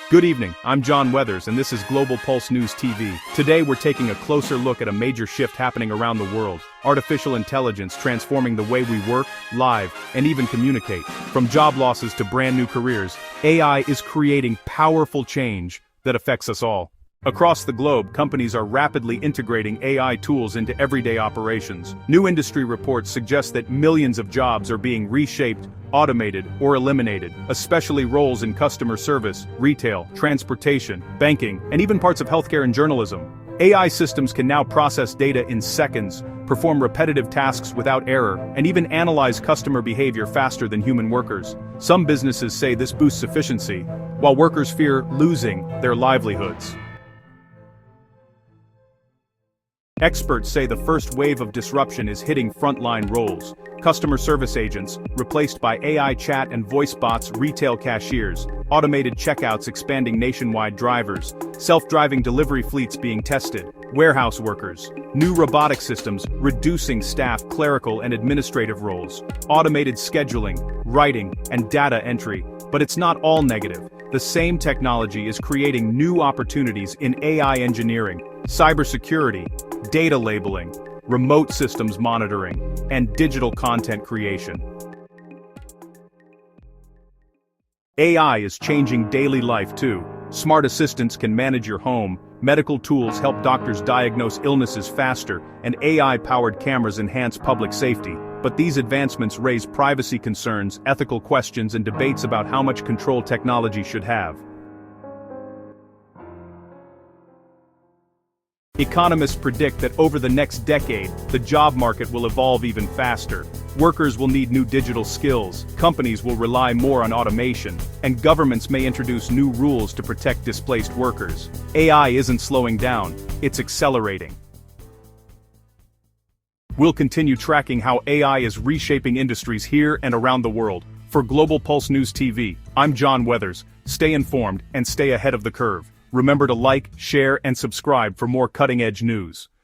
Good evening, I'm John Weathers and this is Global Pulse News TV. Today we're taking a closer look at a major shift happening around the world. Artificial intelligence transforming the way we work, live, and even communicate. From job losses to brand new careers, AI is creating powerful change that affects us all. Across the globe, companies are rapidly integrating AI tools into everyday operations. New industry reports suggest that millions of jobs are being reshaped, automated, or eliminated, especially roles in customer service, retail, transportation, banking, and even parts of healthcare and journalism. AI systems can now process data in seconds, perform repetitive tasks without error, and even analyze customer behavior faster than human workers. Some businesses say this boosts efficiency, while workers fear losing their livelihoods. Experts say the first wave of disruption is hitting frontline roles. Customer service agents, replaced by AI chat and voice bots, retail cashiers, automated checkouts expanding nationwide drivers, self-driving delivery fleets being tested, warehouse workers, new robotic systems reducing staff clerical and administrative roles, automated scheduling, writing, and data entry. But it's not all negative. The same technology is creating new opportunities in AI engineering, cybersecurity, data labeling, remote systems monitoring, and digital content creation. AI is changing daily life too. Smart assistants can manage your home, medical tools help doctors diagnose illnesses faster, and AI-powered cameras enhance public safety. But these advancements raise privacy concerns, ethical questions, and debates about how much control technology should have. Economists predict that over the next decade, the job market will evolve even faster. Workers will need new digital skills, companies will rely more on automation, and governments may introduce new rules to protect displaced workers. AI isn't slowing down, it's accelerating. We'll continue tracking how AI is reshaping industries here and around the world. For Global Pulse News TV, I'm John Weathers. Stay informed and stay ahead of the curve. Remember to like, share, and subscribe for more cutting-edge news.